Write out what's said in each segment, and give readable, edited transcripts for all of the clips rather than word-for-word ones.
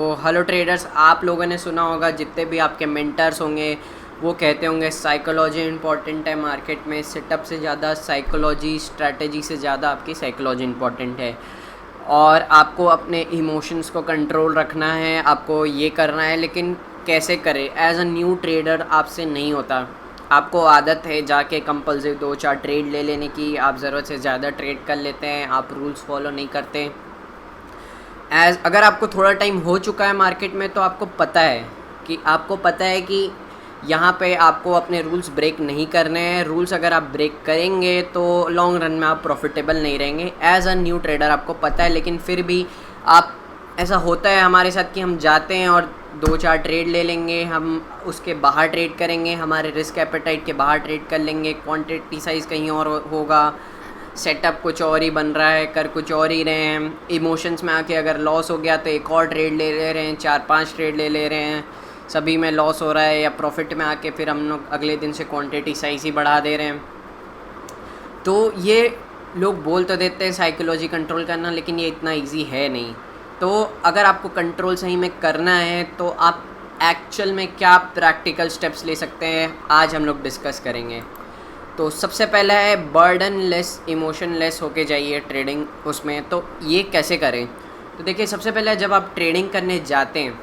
तो hello traders, आप लोगों ने सुना होगा, जितने भी आपके मेंटर्स होंगे वो कहते होंगे साइकोलॉजी इंपॉर्टेंट है मार्केट में। सेटअप से ज़्यादा साइकोलॉजी, स्ट्रैटेजी से ज़्यादा आपकी साइकोलॉजी इंपॉर्टेंट है। और आपको अपने इमोशंस को कंट्रोल रखना है, आपको ये करना है। लेकिन कैसे करें? एज अ न्यू ट्रेडर आपसे नहीं होता। आपको आदत है जाके कंपल्सिव 2-4 ट्रेड ले लेने की, आप ज़रूरत से ज़्यादा ट्रेड कर लेते हैं, आप रूल्स फॉलो नहीं करते। अगर आपको थोड़ा टाइम हो चुका है मार्केट में तो आपको पता है कि यहाँ पे आपको अपने रूल्स ब्रेक नहीं करने हैं। रूल्स अगर आप ब्रेक करेंगे तो लॉन्ग रन में आप प्रॉफिटेबल नहीं रहेंगे। एज अ न्यू ट्रेडर आपको पता है, लेकिन फिर भी आप ऐसा होता है हमारे साथ कि हम जाते हैं और 2-4 ट्रेड ले लेंगे, हम उसके बाहर ट्रेड करेंगे, हमारे रिस्क एपेटाइट के बाहर ट्रेड कर लेंगे, क्वांटिटी साइज़ कहीं और होगा, सेटअप कुछ और ही बन रहा है, कर कुछ और ही रहे हैं। इमोशंस में आके अगर लॉस हो गया तो एक और ट्रेड ले रहे हैं, 4-5 ट्रेड ले रहे हैं, सभी में लॉस हो रहा है। या प्रॉफिट में आके फिर हम लोग अगले दिन से क्वांटिटी साइज़ ही बढ़ा दे रहे हैं। तो ये लोग बोल तो देते हैं साइकोलॉजी कंट्रोल करना, लेकिन ये इतना ईजी है नहीं। तो अगर आपको कंट्रोल सही में करना है तो आप एक्चुअल में क्या प्रैक्टिकल स्टेप्स ले सकते हैं, आज हम लोग डिस्कस करेंगे। तो सबसे पहला है बर्डन लेस, इमोशन लेस होके जाइए ट्रेडिंग उसमें। तो ये कैसे करें? तो देखिए, सबसे पहले जब आप ट्रेडिंग करने जाते हैं,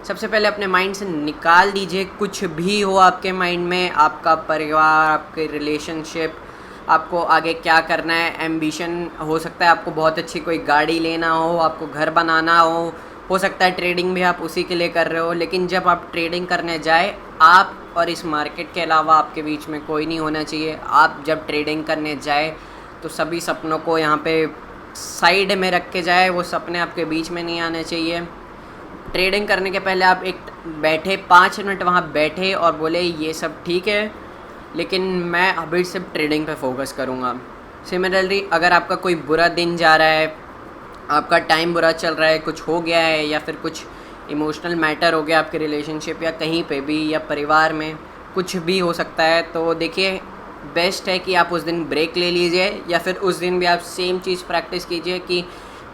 सबसे पहले अपने माइंड से निकाल दीजिए कुछ भी हो आपके माइंड में, आपका परिवार, आपके रिलेशनशिप, आपको आगे क्या करना है, एम्बिशन। हो सकता है आपको बहुत अच्छी कोई गाड़ी लेना हो, आपको घर बनाना हो सकता है ट्रेडिंग भी आप उसी के लिए कर रहे हो। लेकिन जब आप ट्रेडिंग करने जाए, आप और इस मार्केट के अलावा आपके बीच में कोई नहीं होना चाहिए। आप जब ट्रेडिंग करने जाए तो सभी सपनों को यहाँ पे साइड में रख के जाए, वो सपने आपके बीच में नहीं आने चाहिए। ट्रेडिंग करने के पहले आप एक बैठे 5 मिनट वहाँ बैठे और बोले ये सब ठीक है, लेकिन मैं अभी सिर्फ ट्रेडिंग पे फोकस करूँगा। सिमिलरली अगर आपका कोई बुरा दिन जा रहा है, आपका टाइम बुरा चल रहा है, कुछ हो गया है, या फिर कुछ इमोशनल मैटर हो गया आपके रिलेशनशिप या कहीं पे भी, या परिवार में कुछ भी हो सकता है, तो देखिए बेस्ट है कि आप उस दिन ब्रेक ले लीजिए, या फिर उस दिन भी आप सेम चीज़ प्रैक्टिस कीजिए कि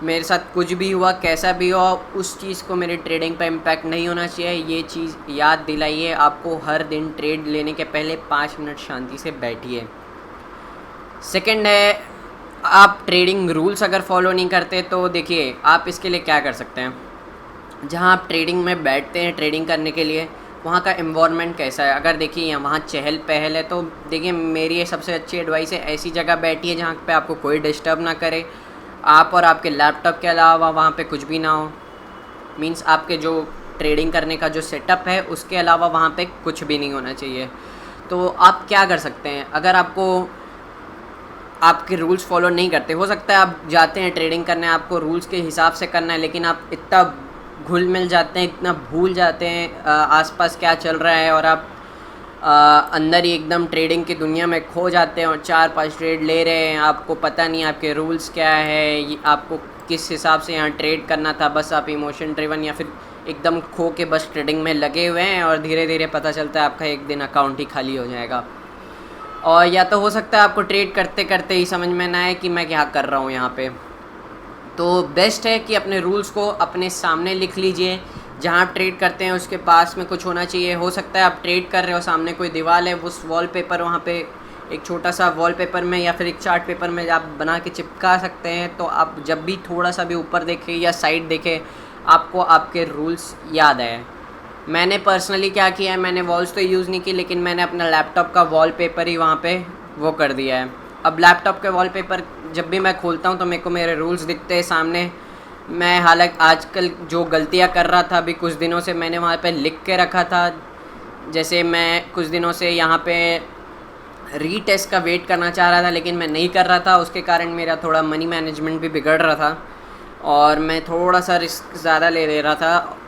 मेरे साथ कुछ भी हुआ, कैसा भी हुआ, उस चीज़ को मेरी ट्रेडिंग पे इम्पैक्ट नहीं होना चाहिए। ये चीज़ याद दिलाइए आपको। हर दिन ट्रेड लेने के पहले 5 मिनट शांति से बैठिए। सेकंड है, आप ट्रेडिंग रूल्स अगर फॉलो नहीं करते तो देखिए आप इसके लिए क्या कर सकते हैं। जहाँ आप ट्रेडिंग में बैठते हैं ट्रेडिंग करने के लिए, वहाँ का एनवायरनमेंट कैसा है? अगर देखिए यहाँ वहाँ चहल पहल है तो देखिए मेरी ये सबसे अच्छी एडवाइस है, ऐसी जगह बैठिए जहाँ पे आपको कोई डिस्टर्ब ना करे, आप और आपके लैपटॉप के अलावा वहाँ पे कुछ भी ना हो। मींस आपके जो ट्रेडिंग करने का जो सेटअप है उसके अलावा वहाँ पे कुछ भी नहीं होना चाहिए। तो आप क्या कर सकते हैं? अगर आपके रूल्स फॉलो नहीं करते, हो सकता है आप जाते हैं ट्रेडिंग करने, आपको रूल्स के हिसाब से करना है, लेकिन आप इतना घुल मिल जाते हैं, इतना भूल जाते हैं आसपास क्या चल रहा है, और आप अंदर ही एकदम ट्रेडिंग की दुनिया में खो जाते हैं और 4-5 ट्रेड ले रहे हैं। आपको पता नहीं आपके रूल्स क्या है, आपको किस हिसाब से यहाँ ट्रेड करना था। बस आप इमोशन ड्रिवन या फिर एकदम खो के बस ट्रेडिंग में लगे हुए हैं, और धीरे धीरे पता चलता है आपका एक दिन अकाउंट ही खाली हो जाएगा। और या तो हो सकता है आपको ट्रेड करते करते ही समझ में ना आए कि मैं क्या कर रहा हूँ यहाँ पे। तो बेस्ट है कि अपने रूल्स को अपने सामने लिख लीजिए। जहाँ आप ट्रेड करते हैं उसके पास में कुछ होना चाहिए। हो सकता है आप ट्रेड कर रहे हो, सामने कोई दीवार है, उस वॉलपेपर वहाँ पे एक छोटा सा वॉलपेपर में या फिर एक चार्ट पेपर में आप बना के चिपका सकते हैं। तो आप जब भी थोड़ा सा भी ऊपर देखें या साइड देखें, आपको आपके रूल्स याद आए। मैंने पर्सनली क्या किया है, मैंने वॉल्स तो यूज़ नहीं की, लेकिन मैंने अपना लैपटॉप का वॉलपेपर ही वहाँ पे वो कर दिया है। अब लैपटॉप के वॉलपेपर जब भी मैं खोलता हूँ तो मेरे को मेरे रूल्स दिखते हैं सामने। मैं हालांकि आजकल जो गलतियाँ कर रहा था, अभी कुछ दिनों से मैंने वहाँ पे लिख के रखा था। जैसे मैं कुछ दिनों से यहाँ पे रीटेस्ट का वेट करना चाह रहा था, लेकिन मैं नहीं कर रहा था, उसके कारण मेरा थोड़ा मनी मैनेजमेंट भी बिगड़ रहा था और मैं थोड़ा सा रिस्क ज़्यादा ले रहा था।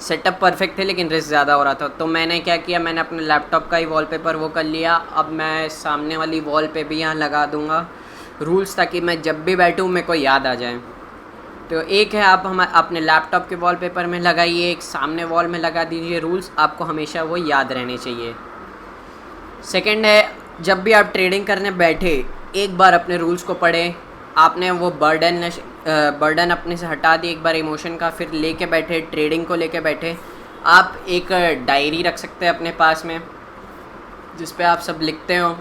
सेटअप परफेक्ट थे लेकिन रिस्क ज़्यादा हो रहा था। तो मैंने क्या किया, मैंने अपने लैपटॉप का ही वॉलपेपर वो कर लिया। अब मैं सामने वाली वॉल पे भी यहाँ लगा दूँगा रूल्स, ताकि मैं जब भी बैठूँ मेरे को याद आ जाए। तो एक है, आप हम अपने लैपटॉप के वॉलपेपर में लगाइए, एक सामने वॉल में लगा दीजिए रूल्स, आपको हमेशा वो याद रहने चाहिए। सेकंड है, जब भी आप ट्रेडिंग करने बैठे एक बार अपने रूल्स को पढ़ें, आपने वो बर्डन अपने से हटा दिया एक बार इमोशन का, फिर लेके बैठे ट्रेडिंग को लेके बैठे। आप एक डायरी रख सकते हैं अपने पास में जिस पे आप सब लिखते हो।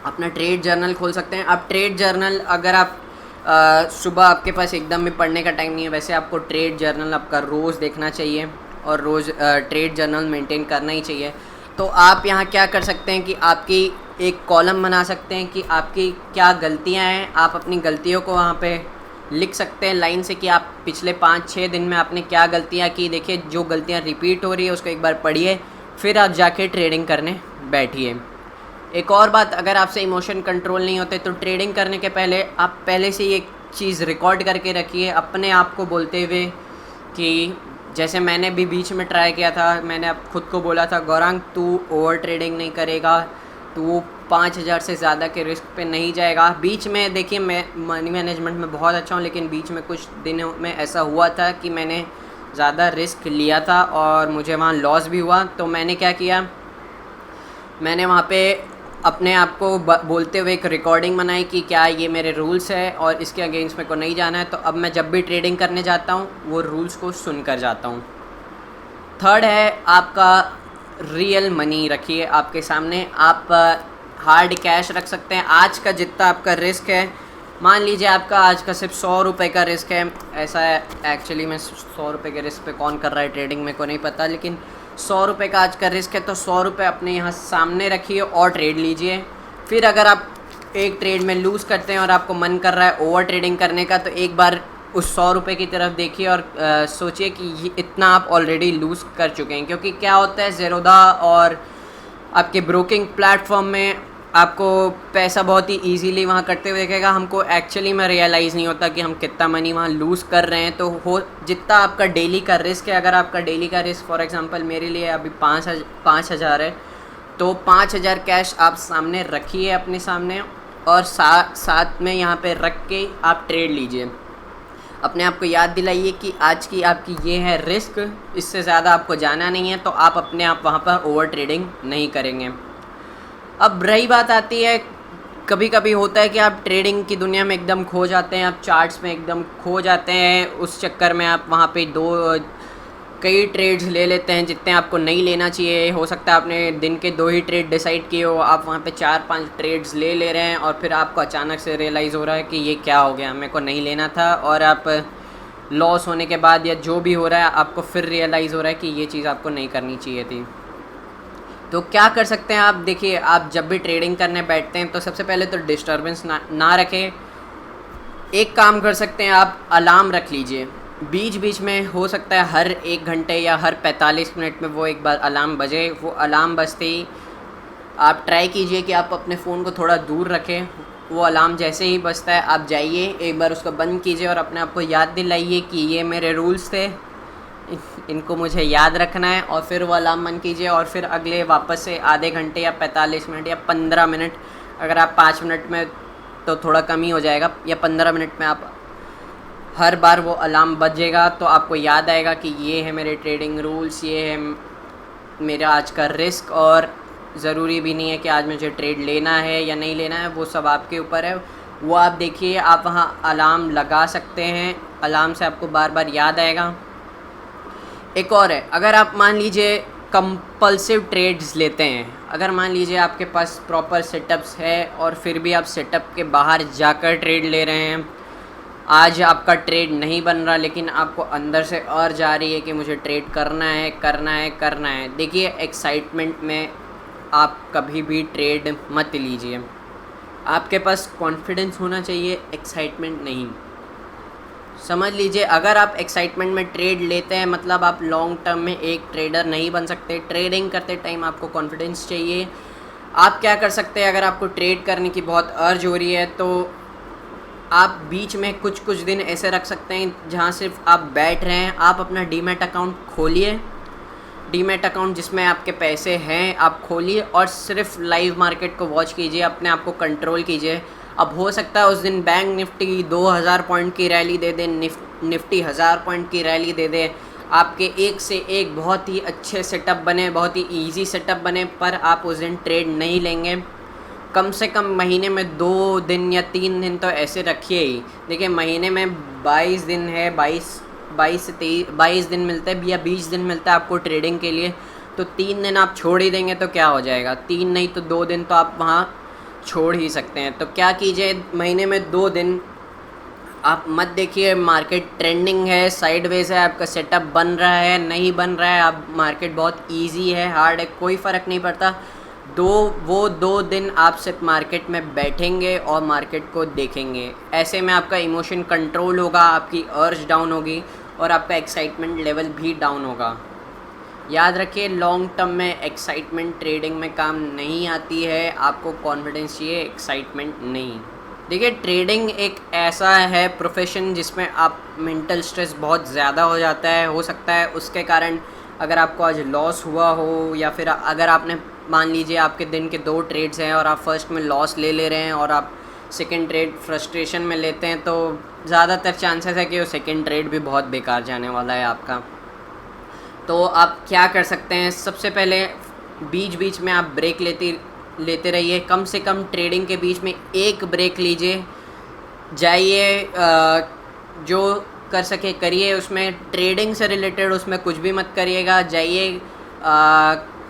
अपना ट्रेड जर्नल खोल सकते हैं आप। ट्रेड जर्नल अगर आप सुबह आपके पास एकदम भी पढ़ने का टाइम नहीं है, वैसे आपको ट्रेड जर्नल आपका रोज़ देखना चाहिए और रोज़ ट्रेड जर्नल मेंटेन करना ही चाहिए। तो आप यहाँ क्या कर सकते हैं कि आपकी एक कॉलम बना सकते हैं कि आपकी क्या गलतियाँ हैं। आप अपनी गलतियों को वहाँ पे लिख सकते हैं लाइन से कि आप पिछले 5-6 दिन में आपने क्या गलतियाँ की। देखिए जो गलतियाँ रिपीट हो रही है उसको एक बार पढ़िए, फिर आप जाके ट्रेडिंग करने बैठिए। एक और बात, अगर आपसे इमोशन कंट्रोल नहीं होते तो ट्रेडिंग करने के पहले आप पहले से ही एक चीज़ रिकॉर्ड करके रखिए अपने आप को बोलते हुए कि जैसे मैंने भी बीच में ट्राई किया था, मैंने अब खुद को बोला था गौरांग तू ओवर ट्रेडिंग नहीं करेगा, तू 5,000 से ज़्यादा के रिस्क पे नहीं जाएगा। बीच में देखिए मैं मनी मैनेजमेंट में बहुत अच्छा हूँ, लेकिन बीच में कुछ दिनों में ऐसा हुआ था कि मैंने ज़्यादा रिस्क लिया था और मुझे वहाँ लॉस भी हुआ। तो मैंने क्या किया, मैंने वहाँ पे अपने आप को बोलते हुए एक रिकॉर्डिंग बनाई कि क्या ये मेरे रूल्स है और इसके अगेंस्ट मेरे को नहीं जाना है। तो अब मैं जब भी ट्रेडिंग करने जाता हूँ वो रूल्स को सुन कर जाता हूँ। थर्ड है आपका रियल मनी रखिए आपके सामने। आप हार्ड कैश रख सकते हैं। आज का जितना आपका रिस्क है, मान लीजिए आपका आज का सिर्फ 100 रुपये का रिस्क है। ऐसा है एक्चुअली में 100 रुपये के रिस्क पे कौन कर रहा है ट्रेडिंग मेरे को नहीं पता, लेकिन 100 रुपये का आज का रिस्क है। तो 100 रुपये अपने यहाँ सामने रखिए और ट्रेड लीजिए। फिर अगर आप एक ट्रेड में लूज़ करते हैं और आपको मन कर रहा है ओवर ट्रेडिंग करने का, तो एक बार उस 100 रुपये की तरफ देखिए और सोचिए कि ये इतना आप ऑलरेडी लूज़ कर चुके हैं। क्योंकि क्या होता है, ज़ेरोधा और आपके ब्रोकिंग प्लेटफॉर्म में आपको पैसा बहुत ही इजीली वहाँ करते हुए देखेगा। हमको एक्चुअली में रियलाइज़ नहीं होता कि हम कितना मनी वहाँ लूज़ कर रहे हैं। तो हो जितना आपका डेली का रिस्क है, अगर आपका डेली का रिस्क फॉर एग्जांपल मेरे लिए अभी 5,000 है, तो 5,000 कैश आप सामने रखिए अपने सामने और साथ में यहाँ पे रख के आप ट्रेड लीजिए। अपने आप को याद दिलाइए कि आज की आपकी ये है रिस्क, इससे ज़्यादा आपको जाना नहीं है। तो आप अपने आप वहाँ पर ओवर ट्रेडिंग नहीं करेंगे। अब रही बात आती है, कभी कभी होता है कि आप ट्रेडिंग की दुनिया में एकदम खो जाते हैं, आप चार्ट्स में एकदम खो जाते हैं। उस चक्कर में आप वहाँ पे कई ट्रेड्स ले लेते हैं जितने आपको नहीं लेना चाहिए। हो सकता है आपने दिन के 2 ही ट्रेड डिसाइड किए हो, आप वहाँ पे 4-5 ट्रेड्स ले रहे हैं और फिर आपको अचानक से रियलाइज़ हो रहा है कि ये क्या हो गया, मेरे को नहीं लेना था। और आप लॉस होने के बाद या जो भी हो रहा है आपको फिर रियलाइज़ हो रहा है कि ये चीज़ आपको नहीं करनी चाहिए थी। तो क्या कर सकते हैं आप, देखिए आप जब भी ट्रेडिंग करने बैठते हैं तो सबसे पहले तो डिस्टर्बेंस ना रखें। एक काम कर सकते हैं, आप अलार्म रख लीजिए। बीच बीच में हो सकता है हर 1 घंटे या हर 45 मिनट में वो एक बार अलार्म बजे। वो अलार्म बजते ही आप ट्राई कीजिए कि आप अपने फ़ोन को थोड़ा दूर रखें। वो अलार्म जैसे ही बजता है आप जाइए, एक बार उसको बंद कीजिए और अपने आप को याद दिलाइए कि ये मेरे रूल्स थे, इनको मुझे याद रखना है। और फिर वो अलार्म बंद कीजिए और फिर अगले वापस से आधे घंटे या 45 मिनट या 15 मिनट, अगर आप 5 मिनट में तो थोड़ा कम ही हो जाएगा, या 15 मिनट में आप हर बार वो अलार्म बजेगा तो आपको याद आएगा कि ये है मेरे ट्रेडिंग रूल्स, ये है मेरा आज का रिस्क। और ज़रूरी भी नहीं है कि आज मुझे ट्रेड लेना है या नहीं लेना है, वो सब आपके ऊपर है। वो आप देखिए, आप वहाँ अलार्म लगा सकते हैं, अलार्म से आपको बार बार याद आएगा। एक और है, अगर आप मान लीजिए कंपल्सिव ट्रेड्स लेते हैं, अगर मान लीजिए आपके पास प्रॉपर सेटअप्स है और फिर भी आप सेटअप के बाहर जाकर ट्रेड ले रहे हैं, आज आपका ट्रेड नहीं बन रहा लेकिन आपको अंदर से और जा रही है कि मुझे ट्रेड करना है करना है करना है। देखिए एक्साइटमेंट में आप कभी भी ट्रेड मत लीजिए। आपके पास कॉन्फिडेंस होना चाहिए, एक्साइटमेंट नहीं। समझ लीजिए अगर आप एक्साइटमेंट में ट्रेड लेते हैं मतलब आप लॉन्ग टर्म में एक ट्रेडर नहीं बन सकते। ट्रेडिंग करते टाइम आपको कॉन्फिडेंस चाहिए। आप क्या कर सकते हैं, अगर आपको ट्रेड करने की बहुत अर्ज हो रही है तो आप बीच में कुछ दिन ऐसे रख सकते हैं जहाँ सिर्फ आप बैठ रहे हैं। आप अपना डीमैट अकाउंट खोलिए, डीमैट अकाउंट जिसमें आपके पैसे हैं आप खोलिए और सिर्फ लाइव मार्केट को वॉच कीजिए, अपने आप को कंट्रोल कीजिए। अब हो सकता है उस दिन बैंक निफ्टी 2000 पॉइंट की रैली दे दे, निफ्टी 1000 पॉइंट की रैली दे दे, आपके एक से एक बहुत ही अच्छे सेटअप बने, बहुत ही ईजी सेटअप बने, पर आप उस दिन ट्रेड नहीं लेंगे। कम से कम महीने में 2 दिन या 3 दिन तो ऐसे रखिए ही। देखिए महीने में 22 दिन है, 22 दिन मिलते हैं या 20 दिन मिलता है आपको ट्रेडिंग के लिए, तो 3 दिन आप छोड़ ही देंगे तो क्या हो जाएगा, 3 नहीं तो 2 दिन तो आप वहाँ छोड़ ही सकते हैं। तो क्या कीजिए, महीने में 2 दिन आप मत देखिए, मार्केट ट्रेंडिंग है, साइडवेज है, आपका सेटअप बन रहा है नहीं बन रहा है, आप मार्केट बहुत इजी है हार्ड है कोई फ़र्क नहीं पड़ता, वो 2 दिन आप सिर्फ मार्केट में बैठेंगे और मार्केट को देखेंगे। ऐसे में आपका इमोशन कंट्रोल होगा, आपकी अर्ज डाउन होगी और आपका एक्साइटमेंट लेवल भी डाउन होगा। याद रखिए लॉन्ग टर्म में एक्साइटमेंट ट्रेडिंग में काम नहीं आती है, आपको कॉन्फिडेंस चाहिए, एक्साइटमेंट नहीं। देखिए ट्रेडिंग एक ऐसा है प्रोफेशन जिसमें आप मेंटल स्ट्रेस बहुत ज़्यादा हो जाता है, हो सकता है उसके कारण अगर आपको आज लॉस हुआ हो, या फिर अगर आपने मान लीजिए आपके दिन के 2 ट्रेड्स हैं और आप फर्स्ट में लॉस ले रहे हैं और आप सेकंड ट्रेड फ्रस्ट्रेशन में लेते हैं, तो ज़्यादातर चांसेस है कि वो सेकंड ट्रेड भी बहुत बेकार जाने वाला है आपका। तो आप क्या कर सकते हैं, सबसे पहले बीच बीच में आप ब्रेक लेते रहिए, कम से कम ट्रेडिंग के बीच में एक ब्रेक लीजिए, जाइए जो कर सके करिए, उसमें ट्रेडिंग से रिलेटेड उसमें कुछ भी मत करिएगा, जाइए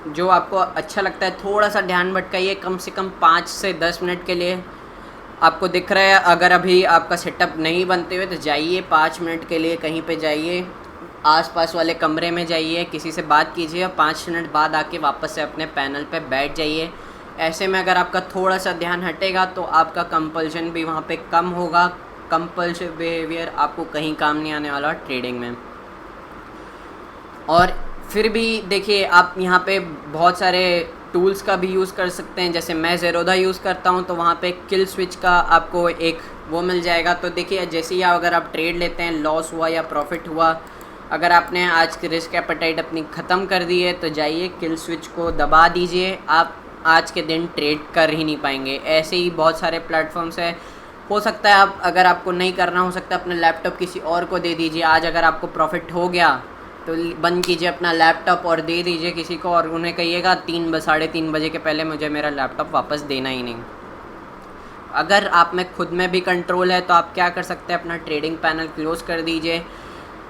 जो आपको अच्छा लगता है थोड़ा सा ध्यान भटकाइए, कम से कम 5 से 10 मिनट के लिए। आपको दिख रहा है अगर अभी आपका सेटअप नहीं बनते हुए तो जाइए 5 मिनट के लिए कहीं पे जाइए, आसपास वाले कमरे में जाइए, किसी से बात कीजिए और 5 मिनट बाद आके वापस से अपने पैनल पे बैठ जाइए। ऐसे में अगर आपका थोड़ा सा ध्यान हटेगा तो आपका कंपल्शन भी वहाँ पे कम होगा, कंपल्सिव बिहेवियर आपको कहीं काम नहीं आने वाला ट्रेडिंग में। और फिर भी देखिए आप यहाँ पे बहुत सारे टूल्स का भी यूज़ कर सकते हैं, जैसे मैं ज़ेरोधा यूज़ करता हूँ तो वहाँ पे किल स्विच का आपको एक वो मिल जाएगा। तो देखिए जैसे ही अगर आप ट्रेड लेते हैं, लॉस हुआ या प्रॉफिट हुआ, अगर आपने आज की रिस्क एपेटाइट अपनी ख़त्म कर दी है तो जाइए किल स्विच को दबा दीजिए, आप आज के दिन ट्रेड कर ही नहीं पाएंगे। ऐसे ही बहुत सारे प्लेटफॉर्म्स है, हो सकता है आप अगर आपको नहीं करना हो सकता है अपना लैपटॉप किसी और को दे दीजिए। आज अगर आपको प्रॉफिट हो गया तो बंद कीजिए अपना लैपटॉप और दे दीजिए किसी को, और उन्हें कहिएगा 3-3:30 बजे के पहले मुझे मेरा लैपटॉप वापस देना ही नहीं। अगर आप में खुद में भी कंट्रोल है तो आप क्या कर सकते हैं, अपना ट्रेडिंग पैनल क्लोज़ कर दीजिए।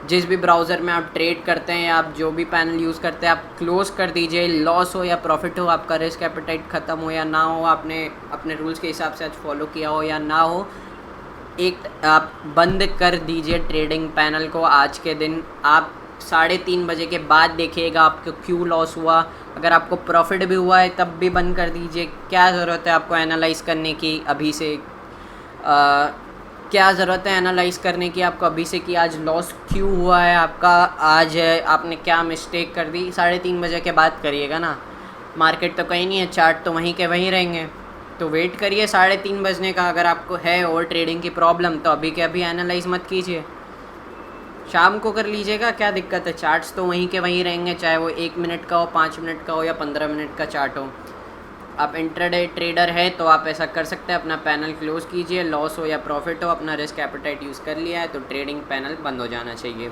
जिस भी ब्राउज़र में आप ट्रेड करते हैं या आप जो भी पैनल यूज़ करते हैं आप क्लोज़ कर दीजिए। लॉस हो या प्रॉफिट हो, आपका रिस्क एपेटाइट ख़त्म हो या ना हो, आपने अपने रूल्स के हिसाब से आज फॉलो किया हो या ना हो, एक आप बंद कर दीजिए ट्रेडिंग पैनल को आज के दिन। आप 3:30 बजे के बाद देखिएगा आपको क्यों लॉस हुआ, अगर आपको प्रॉफिट भी हुआ है तब भी बंद कर दीजिए। क्या ज़रूरत है आपको एनालाइज़ करने की अभी से, क्या ज़रूरत है एनालाइज़ करने की आपको अभी से कि आज लॉस क्यों हुआ है आपका, आज आपने क्या मिस्टेक कर दी। 3:30 बजे के बाद करिएगा ना, मार्केट तो कहीं नहीं है, चार्ट तो वहीं के वहीं रहेंगे, तो वेट करिए 3:30 बजने का। अगर आपको है ओवर ट्रेडिंग की प्रॉब्लम तो अभी के अभी एनालाइज मत कीजिए, शाम को कर लीजिएगा, क्या दिक्कत है, चार्ट्स तो वहीं के वहीं रहेंगे, चाहे वो 1 मिनट का हो, 5 मिनट का हो या 15 मिनट का चार्ट हो। आप इंट्राडे ट्रेडर है तो आप ऐसा कर सकते हैं, अपना पैनल क्लोज़ कीजिए, लॉस हो या प्रॉफिट हो, अपना रिस्क एपेटाइट यूज़ कर लिया है तो ट्रेडिंग पैनल बंद हो जाना चाहिए।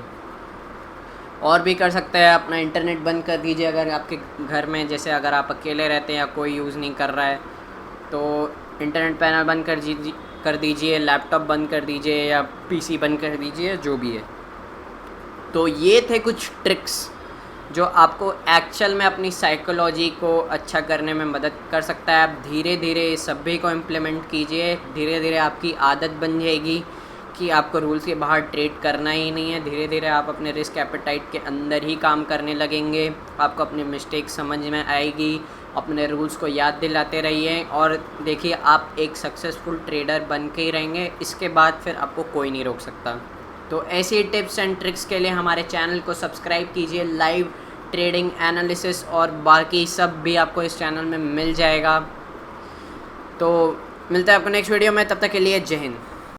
और भी कर सकते हैं, अपना इंटरनेट बंद कर दीजिए अगर आपके घर में, जैसे अगर आप अकेले रहते हैं या कोई यूज़ नहीं कर रहा है तो इंटरनेट पैनल बंद कर दीजिए, लैपटॉप बंद कर दीजिए या पीसी बंद कर दीजिए, जो भी है। तो ये थे कुछ ट्रिक्स जो आपको एक्चुअल में अपनी साइकोलॉजी को अच्छा करने में मदद कर सकता है। आप धीरे धीरे सभी को इम्प्लीमेंट कीजिए, धीरे धीरे आपकी आदत बन जाएगी कि आपको रूल्स के बाहर ट्रेड करना ही नहीं है। धीरे धीरे आप अपने रिस्क एपेटाइट के अंदर ही काम करने लगेंगे, आपको अपनी मिस्टेक समझ में आएगी, अपने रूल्स को याद दिलाते रहिए और देखिए आप एक सक्सेसफुल ट्रेडर बन के ही रहेंगे। इसके बाद फिर आपको कोई नहीं रोक सकता। तो ऐसी टिप्स एंड ट्रिक्स के लिए हमारे चैनल को सब्सक्राइब कीजिए। लाइव ट्रेडिंग एनालिसिस और बाकी सब भी आपको इस चैनल में मिल जाएगा। तो मिलता है आपको नेक्स्ट वीडियो में, तब तक के लिए जय हिंद।